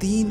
3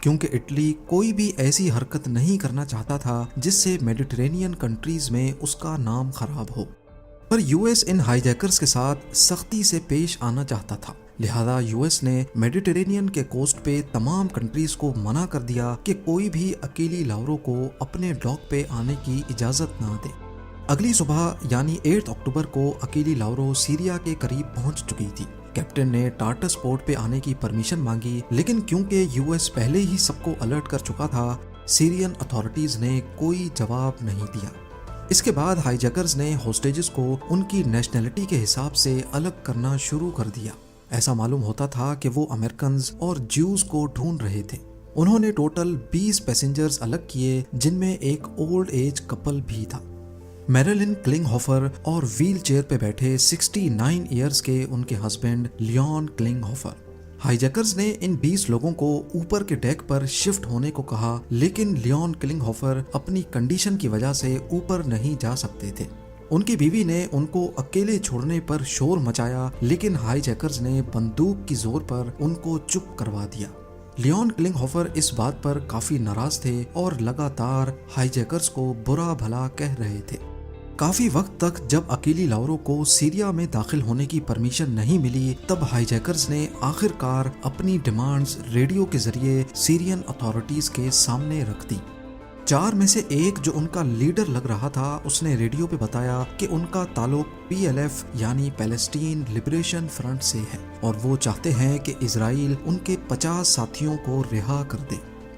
کیونکہ اٹلی کوئی بھی ایسی حرکت نہیں کرنا چاہتا تھا جس سے میڈیٹرینین کنٹریز میں اس کا نام خراب ہو، پر یو ایس ان ہائی جیکرز کے ساتھ سختی سے پیش آنا چاہتا تھا۔ لہذا یو ایس نے میڈیٹرینین کے کوسٹ پہ تمام کنٹریز کو منع کر دیا کہ کوئی بھی اکیلی لاورو کو اپنے ڈاک پہ آنے کی اجازت نہ دے۔ اگلی صبح یعنی 8 اکتوبر کو اکیلی لاورو سیریا کے قریب پہنچ چکی تھی۔ کیپٹن نے ٹارٹس پورٹ پہ آنے کی پرمیشن مانگی، لیکن کیونکہ یو ایس پہلے ہی سب کو الرٹ کر چکا تھا، سیرین اتھارٹیز نے کوئی جواب نہیں دیا۔ اس کے بعد ہائی جیکرز نے ہوسٹیجز کو ان کی نیشنلٹی کے حساب سے الگ کرنا شروع کر دیا۔ ایسا معلوم ہوتا تھا کہ وہ امریکنز اور جیوز کو ڈھونڈ رہے تھے۔ انہوں نے ٹوٹل 20 پیسنجرز الگ کیے، جن میں ایک اولڈ ایج کپل بھی تھا۔ میریلن کلنگ ہوفر اور ویل چیئر پہ بیٹھے 69 ایئرز کے ان کے ہسبینڈ لیون کلنگ ہوفر۔ ہائی جیکرز نے ان 20 لوگوں کو اوپر کے ڈیک پر شفٹ ہونے کو کہا، لیکن لیون کلنگ ہوفر اپنی کنڈیشن کی وجہ سے اوپر نہیں جا سکتے تھے۔ ان کی بیوی نے ان کو اکیلے چھوڑنے پر شور مچایا، لیکن ہائی جیکرز نے بندوق کی زور پر ان کو چپ کروا دیا۔ لیون کلنگ ہوفر اس بات پر کافی ناراض تھے اور لگاتار ہائی جیکرز کو برا بھلا کہہ رہے تھے۔ کافی وقت تک جب اکیلی لاورو کو سیریا میں داخل ہونے کی پرمیشن نہیں ملی، تب ہائی جیکرز نے آخر کار اپنی ڈیمانڈز ریڈیو کے ذریعے سیرین اتھارٹیز کے سامنے رکھ دی۔ 4 میں سے ایک جو ان کا لیڈر لگ رہا تھا، اس نے ریڈیو پہ بتایا کہ ان کا تعلق PLF یعنی پیلسٹین لبریشن فرنٹ سے ہے اور وہ چاہتے ہیں کہ اسرائیل ان کے 50 ساتھیوں کو رہا کر دے۔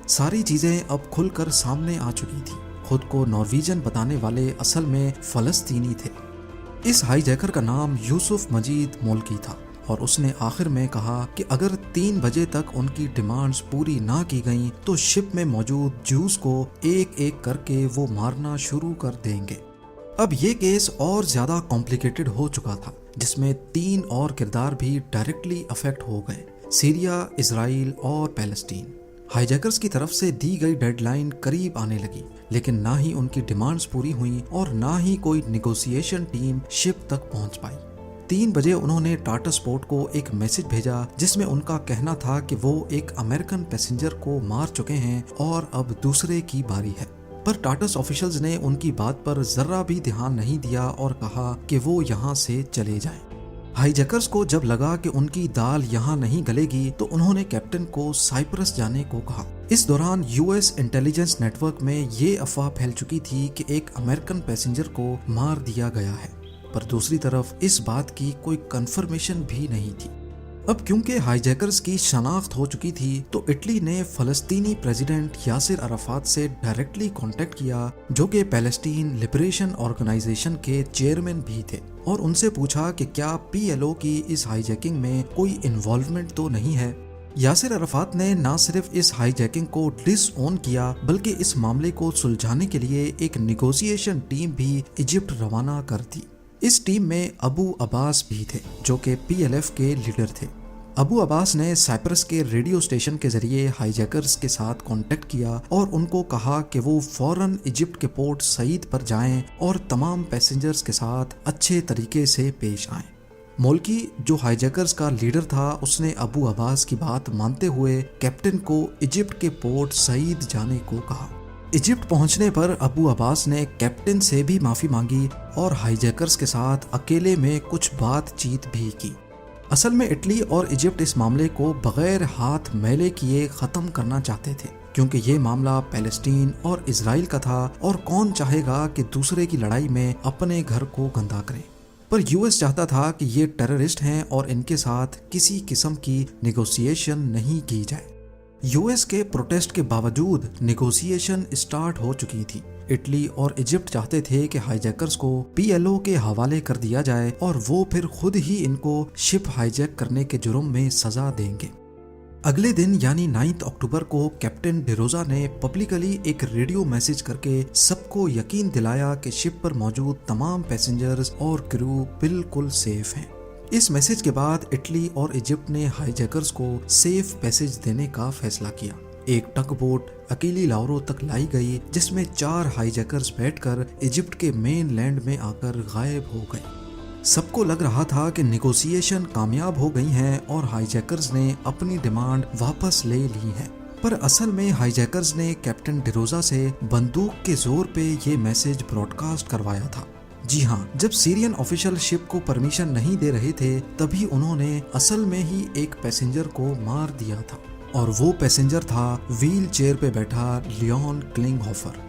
ساری چیزیں اب کھل کر سامنے آ چکی تھی۔ خود کو نارویجن بتانے والے اصل میں فلسطینی تھے۔ اس ہائی جیکر کا نام یوسف مجید مولکی تھا اور اس نے آخر میں کہا کہ اگر 3 بجے تک ان کی ڈیمانڈز پوری نہ کی گئیں تو شپ میں موجود جوز کو ایک ایک کر کے وہ مارنا شروع کر دیں گے۔ اب یہ کیس اور زیادہ کمپلیکیٹڈ ہو چکا تھا، جس میں 3 اور کردار بھی ڈائریکٹلی افیکٹ ہو گئے: سیریا، اسرائیل اور پیلسٹین۔ ہائی جیکرز کی طرف سے دی گئی ڈیڈ لائن قریب آنے لگی، لیکن نہ ہی ان کی ڈیمانڈز پوری ہوئیں اور نہ ہی کوئی نیگوسیشن ٹیم شپ تک پہنچ پائی۔ 3 بجے انہوں نے ٹارٹس پورٹ کو ایک میسج بھیجا جس میں ان کا کہنا تھا کہ وہ ایک امریکن پیسنجر کو مار چکے ہیں اور اب دوسرے کی باری ہے، پر ٹارٹس آفیشلز نے ان کی بات پر ذرہ بھی دھیان نہیں دیا اور کہا کہ وہ یہاں سے چلے جائیں۔ ہائی جیکرز کو جب لگا کہ ان کی دال یہاں نہیں گلے گی تو انہوں نے کیپٹن کو سائپرس جانے کو کہا۔ اس دوران U S intelligence network میں یہ افواہ پھیل چکی تھی کہ ایک امریکن پیسنجر کو مار دیا گیا ہے، پر دوسری طرف اس بات کی کوئی کنفرمیشن بھی نہیں تھی۔ اب کیونکہ ہائی جیکرز کی شناخت ہو چکی تھی تو اٹلی نے فلسطینی پریزیڈنٹ یاسر عرفات سے ڈائریکٹلی کانٹیکٹ کیا، جو کہ پیلسٹین لبریشن آرگنائزیشن کے چیئرمین بھی تھے، اور ان سے پوچھا کہ کیا PLO کی اس ہائی جیکنگ میں کوئی انوالومنٹ تو نہیں ہے۔ یاسر عرفات نے نہ صرف اس ہائی جیکنگ کو ڈس اون کیا بلکہ اس معاملے کو سلجھانے کے لیے ایک نیگوسیشن ٹیم بھی ایجپٹ روانہ کر دی۔ اس ٹیم میں ابو عباس بھی تھے، جو کہ PLF کے لیڈر تھے۔ ابو عباس نے سائپرس کے ریڈیو اسٹیشن کے ذریعے ہائی جیکرز کے ساتھ کانٹیکٹ کیا اور ان کو کہا کہ وہ فوراً ایجپٹ کے پورٹ سعید پر جائیں اور تمام پیسنجرز کے ساتھ اچھے طریقے سے پیش آئیں۔ مولکی، جو ہائی جیکرز کا لیڈر تھا، اس نے ابو عباس کی بات مانتے ہوئے کیپٹن کو ایجپٹ کے پورٹ سعید جانے کو کہا۔ ایجپٹ پہنچنے پر ابو عباس نے کیپٹن سے بھی معافی مانگی اور ہائی جیکرز کے ساتھ اکیلے میں کچھ بات چیت بھی کی۔ اصل میں اٹلی اور ایجپٹ اس معاملے کو بغیر ہاتھ میلے کیے ختم کرنا چاہتے تھے، کیونکہ یہ معاملہ پیلسٹین اور اسرائیل کا تھا اور کون چاہے گا کہ دوسرے کی لڑائی میں اپنے گھر کو گندا کرے۔ پر یو ایس چاہتا تھا کہ یہ ٹیررسٹ ہیں اور ان کے ساتھ کسی قسم کی نیگوسیشن نہیں کی جائے۔ یو ایس کے پروٹیسٹ کے باوجود نیگوسیشن اسٹارٹ ہو چکی تھی۔ اٹلی اور ایجپٹ چاہتے تھے کہ ہائی جیکرز کو PLO کے حوالے کر دیا جائے اور وہ پھر خود ہی ان کو شپ ہائی جیک کرنے کے جرم میں سزا دیں گے۔ اگلے دن یعنی 9 اکتوبر کو کیپٹن ڈیروزا نے پبلکلی ایک ریڈیو میسج کر کے سب کو یقین دلایا کہ شپ پر موجود تمام پیسنجرز اور کرو بالکل سیف ہیں۔ اس میسج کے بعد اٹلی اور ایجپٹ نے ہائی جیکرز کو سیف پیسج دینے کا فیصلہ کیا۔ ایک ٹگ بوٹ اکیلی لاورو تک لائی گئی جس میں 4 ہائی جیکرز بیٹھ کر ایجپٹ کے مین لینڈ میں آ کر غائب ہو گئے۔ سب کو لگ رہا تھا کہ نیگوسیشن کامیاب ہو گئی ہیں اور ہائی جیکرز نے اپنی ڈیمانڈ واپس لے لی ہے۔ پر اصل میں ہائی جیکرز نے کیپٹن ڈیروزا سے بندوق کے زور پہ یہ میسج براڈ کاسٹ کروایا تھا۔ جی ہاں، جب سیرین آفیشل شپ کو پرمیشن نہیں دے رہے تھے تبھی انہوں نے اصل میں ہی ایک پیسنجر کو مار دیا تھا، اور وہ پیسنجر تھا ویل چیئر پہ بیٹھا لیون کلنگہوفر۔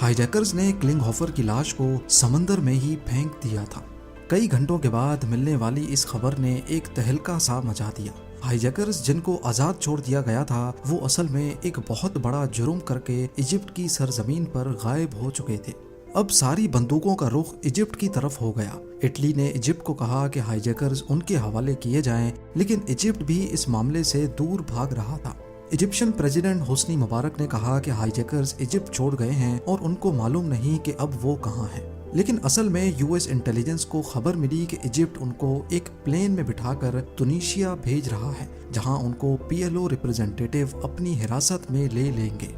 ہائی جیکرز نے کلنگہوفر کی لاش کو سمندر میں ہی پھینک دیا تھا۔ کئی گھنٹوں کے بعد ملنے والی اس خبر نے ایک تہلکہ سا مچا دیا۔ ہائی جیکرز جن کو آزاد چھوڑ دیا گیا تھا وہ اصل میں ایک بہت بڑا جرم کر کے ایجپٹ کی سرزمین پر غائب ہو چکے تھے۔ اب ساری بندوقوں کا رخ ایجپٹ کی طرف ہو گیا۔ اٹلی نے ایجپٹ کو کہا کہ ہائی جیکرز ان کے حوالے کیے جائیں، لیکن ایجپٹ بھی اس معاملے سے دور بھاگ رہا تھا۔ ایجپشن پریزیڈنٹ حسنی مبارک نے کہا کہ ہائی جیکرز ایجپٹ چھوڑ گئے ہیں اور ان کو معلوم نہیں کہ اب وہ کہاں ہیں، لیکن اصل میں یو ایس انٹیلیجنس کو خبر ملی کہ ایجپٹ ان کو ایک پلین میں بٹھا کر تونیشیا بھیج رہا ہے، جہاں ان کو پی ایل او ریپرزینٹیٹیو اپنی حراست میں لے لیں گے۔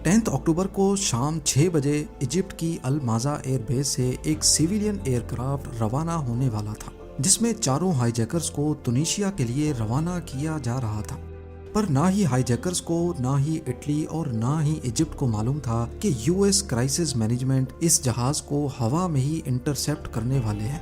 10 اکتوبر کو شام 6 بجے ایجپٹ کی المازا ایئر بیس سے ایک سیویلین ایئر کرافٹ روانہ ہونے والا تھا، جس میں چاروں ہائی جیکرز کو تونیشیا کے لیے روانہ کیا جا رہا تھا۔ پر نہ ہی ہائی جیکرز کو، نہ ہی اٹلی اور نہ ہی ایجپٹ کو معلوم تھا کہ یو ایس کرائسس مینجمنٹ اس جہاز کو ہوا میں ہی انٹرسیپٹ کرنے والے ہیں۔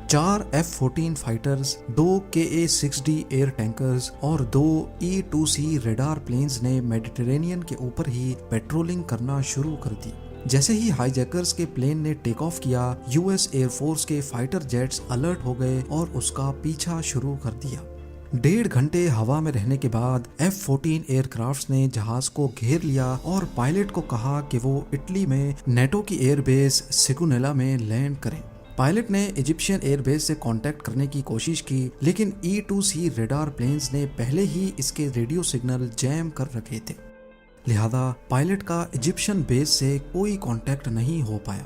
4 F-14 fighters, 2 KA-6D year tankers اور 2 E-2C ریڈار پلینز نے میڈیٹرینین کے اوپر ہی پیٹرولنگ کرنا شروع کر دی۔ جیسے ہی ہائی جیکرز کے پلین نے ٹیک آف کیا، یو ایس ایئر فورس کے فائٹر جیٹس الرٹ ہو گئے اور اس کا پیچھا شروع کر دیا۔ 1.5 گھنٹے ہوا میں رہنے کے بعد F-14 ایئر کرافٹس نے جہاز کو گھیر لیا اور پائلٹ کو کہا کہ وہ اٹلی میں نیٹو کی ایئر بیس سیگونیلا میں لینڈ کریں۔ پائلٹ نے ایجپشین ایئر بیس سے کانٹیکٹ کرنے کی کوشش کی، لیکن E-2C ریڈار پلینز نے پہلے ہی اس کے ریڈیو سگنل جیم کر رکھے تھے، لہذا پائلٹ کا ایجپشن بیس سے کوئی کانٹیکٹ نہیں ہو پایا۔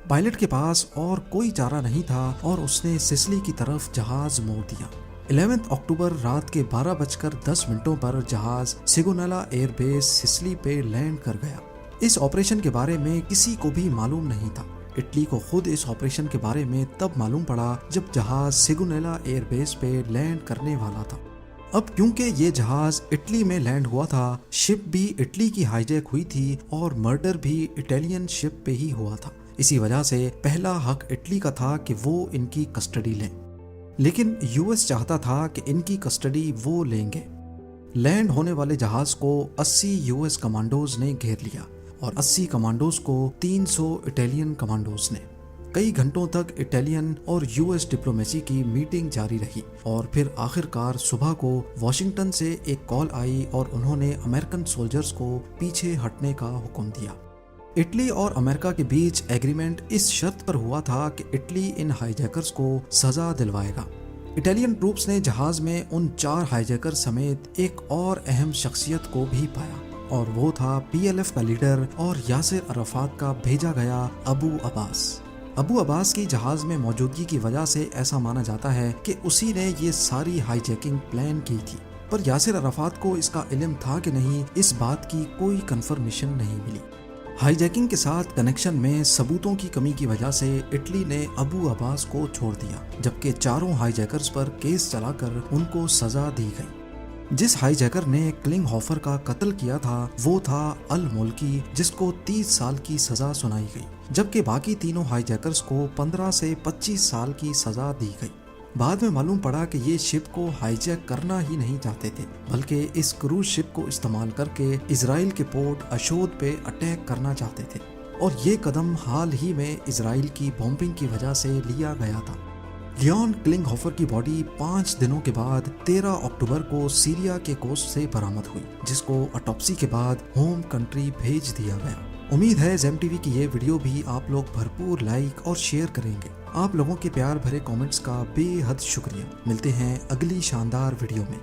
پائلٹ کے پاس اور کوئی چارہ نہیں تھا اور اس نے سسلی کی طرف جہاز موڑ دیا۔ 11 اکتوبر رات کے 12:10 پر جہاز سیگونیلا ایئر بیس سسلی پہ لینڈ کر گیا۔ اس آپریشن کے بارے میں کسی کو بھی معلوم نہیں تھا۔ اٹلی کو خود اس آپریشن کے بارے میں تب معلوم پڑا جب جہاز سیگونیلا ایئر بیس پہ لینڈ کرنے والا تھا۔ اب کیونکہ یہ جہاز اٹلی میں لینڈ ہوا تھا، شپ بھی اٹلی کی ہائی جیک ہوئی تھی اور مرڈر بھی اٹالین شپ پہ ہی ہوا تھا، اسی وجہ سے پہلا حق اٹلی کا تھا کہ وہ ان کی کسٹڈی لیں، لیکن یو ایس چاہتا تھا کہ ان کی کسٹڈی وہ لیں گے۔ لینڈ ہونے والے جہاز کو 80 یو ایس کمانڈوز نے گھیر لیا اور 80 کمانڈوز کو 300 اٹالین کمانڈوز نے۔ کئی گھنٹوں تک اٹالین اور یو ایس ڈپلومیسی کی میٹنگ جاری رہی اور پھر آخر کار صبح کو واشنگٹن سے ایک کال آئی اور انہوں نے امریکن سولجرز کو پیچھے ہٹنے کا حکم دیا۔ اٹلی اور امریکہ کے بیچ ایگریمنٹ اس شرط پر ہوا تھا کہ اٹلی ان ہائی جیکرز کو سزا دلوائے گا۔ اٹالین ٹروپس نے جہاز میں ان 4 ہائی جیکر سمیت ایک اور اہم شخصیت کو بھی پایا، اور وہ تھا PLF کا لیڈر اور یاسر عرفات کا بھیجا گیا ابو عباس۔ ابو عباس کی جہاز میں موجودگی کی وجہ سے ایسا مانا جاتا ہے کہ اسی نے یہ ساری ہائی جیکنگ پلان کی تھی، پر یاسر عرفات کو اس کا علم تھا کہ نہیں، اس بات کی کوئی کنفرمیشن نہیں ملی۔ ہائی جیکنگ کے ساتھ کنیکشن میں ثبوتوں کی کمی کی وجہ سے اٹلی نے ابو عباس کو چھوڑ دیا، جبکہ چاروں ہائی جیکرز پر کیس چلا کر ان کو سزا دی گئی۔ جس ہائی جیکر نے کلنگہوفر کا قتل کیا تھا وہ تھا المولکی، جس کو 30 سال کی سزا سنائی گئی، جبکہ باقی تینوں ہائی جیکرز کو 15 سے 25 سال کی سزا دی گئی۔ بعد میں معلوم پڑا کہ یہ شپ کو ہائی جیک کرنا ہی نہیں چاہتے تھے، بلکہ اس کروز شپ کو استعمال کر کے اسرائیل کے پورٹ اشود پہ اٹیک کرنا چاہتے تھے، اور یہ قدم حال ہی میں اسرائیل کی بومبنگ کی وجہ سے لیا گیا تھا۔ لیون کلنگہوفر کی باڈی 5 دنوں کے بعد 13 اکتوبر کو سیریا کے کوسٹ سے برآمد ہوئی، جس کو اٹاپسی کے بعد ہوم کنٹری بھیج دیا گیا۔ امید ہے زیم ٹی وی کی یہ ویڈیو بھی آپ لوگ بھرپور لائک اور شیئر کریں گے۔ آپ لوگوں کے پیار بھرے کامنٹس کا بے حد شکریہ۔ ملتے ہیں اگلی شاندار ویڈیو میں۔